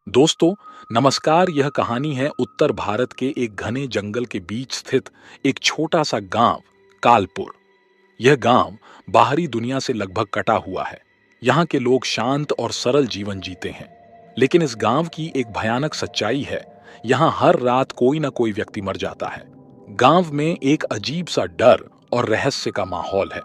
दोस्तों, नमस्कार। यह कहानी है उत्तर भारत के एक घने जंगल के बीच स्थित एक छोटा सा गांव कालपुर। यह गांव बाहरी दुनिया से लगभग कटा हुआ है। यहाँ के लोग शांत और सरल जीवन जीते हैं। लेकिन इस गांव की एक भयानक सच्चाई है। यहाँ हर रात कोई ना कोई व्यक्ति मर जाता है। गांव में एक अजीब सा डर और रहस्य का माहौल है।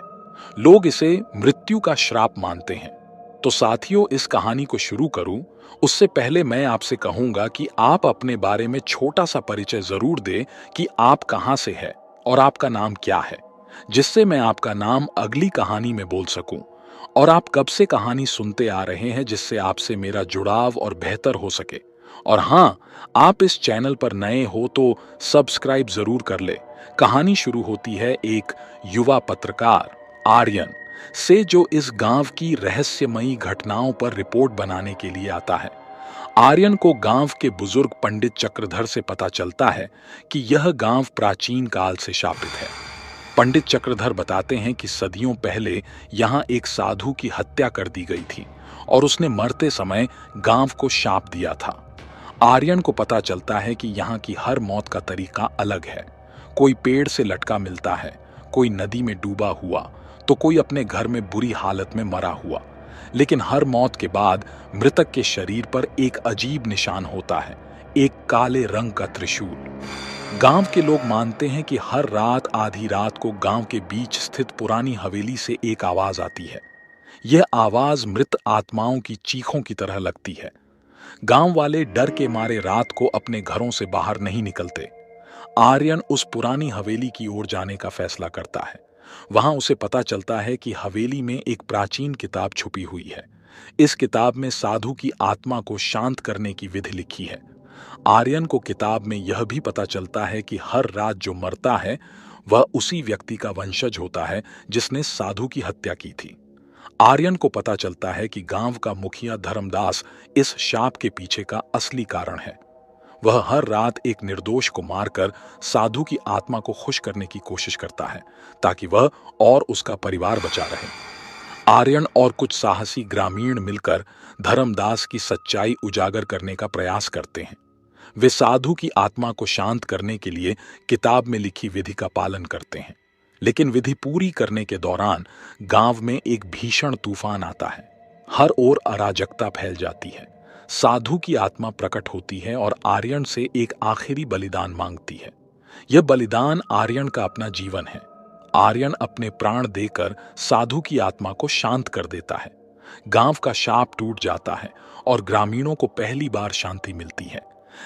लोग इसे मृत्यु का श्राप मानते हैं। तो साथियों, इस कहानी को शुरू करूं उससे पहले मैं आपसे कहूंगा कि आप अपने बारे में छोटा सा परिचय जरूर दें कि आप कहां से हैं और आपका नाम क्या है, जिससे मैं आपका नाम अगली कहानी में बोल सकूं। और आप कब से कहानी सुनते आ रहे हैं, जिससे आपसे मेरा जुड़ाव और बेहतर हो सके। और हाँ, आप इस चैनल पर नए हो तो सब्सक्राइब जरूर कर ले। कहानी शुरू होती है एक युवा पत्रकार आर्यन से, जो इस गांव की रहस्यमयी घटनाओं पर रिपोर्ट बनाने के लिए आता है। आर्यन को गांव के बुजुर्ग पंडित चक्रधर से पता चलता है कि यह गांव प्राचीन काल से शापित है। पंडित चक्रधर बताते हैं कि सदियों पहले यहां एक साधु की हत्या कर दी गई थी और उसने मरते समय गांव को शाप दिया था। आर्यन को पता चलता है कि यहाँ की हर मौत का तरीका अलग है। कोई पेड़ से लटका मिलता है, कोई नदी में डूबा हुआ, तो कोई अपने घर में बुरी हालत में मरा हुआ। लेकिन हर मौत के बाद मृतक के शरीर पर एक अजीब निशान होता है, एक काले रंग का त्रिशूल। गांव के लोग मानते हैं कि हर रात आधी रात को गांव के बीच स्थित पुरानी हवेली से एक आवाज आती है। यह आवाज मृत आत्माओं की चीखों की तरह लगती है। गांव वाले डर के मारे रात को अपने घरों से बाहर नहीं निकलते। आर्यन उस पुरानी हवेली की ओर जाने का फैसला करता है। वहां उसे पता चलता है कि हवेली में एक प्राचीन किताब छुपी हुई है। इस किताब में साधु की आत्मा को शांत करने की विधि लिखी है। आर्यन को किताब में यह भी पता चलता है कि हर रात जो मरता है वह उसी व्यक्ति का वंशज होता है जिसने साधु की हत्या की थी। आर्यन को पता चलता है कि गांव का मुखिया धर्मदास इस शाप के पीछे का असली कारण है। वह हर रात एक निर्दोष को मारकर साधु की आत्मा को खुश करने की कोशिश करता है, ताकि वह और उसका परिवार बचा रहे। आर्यन और कुछ साहसी ग्रामीण मिलकर धर्मदास की सच्चाई उजागर करने का प्रयास करते हैं। वे साधु की आत्मा को शांत करने के लिए किताब में लिखी विधि का पालन करते हैं। लेकिन विधि पूरी करने के दौरान गांव में एक भीषण तूफान आता है। हर ओर अराजकता फैल जाती है। साधु की आत्मा प्रकट होती है और आर्यन से एक आखिरी बलिदान मांगती है। यह बलिदान आर्यन का अपना जीवन है। आर्यन अपने प्राण देकर साधु की आत्मा को शांत कर देता है। गांव का शाप टूट जाता है और ग्रामीणों को पहली बार शांति मिलती है।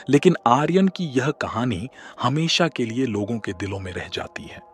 लेकिन आर्यन की यह कहानी हमेशा के लिए लोगों के दिलों में रह जाती है।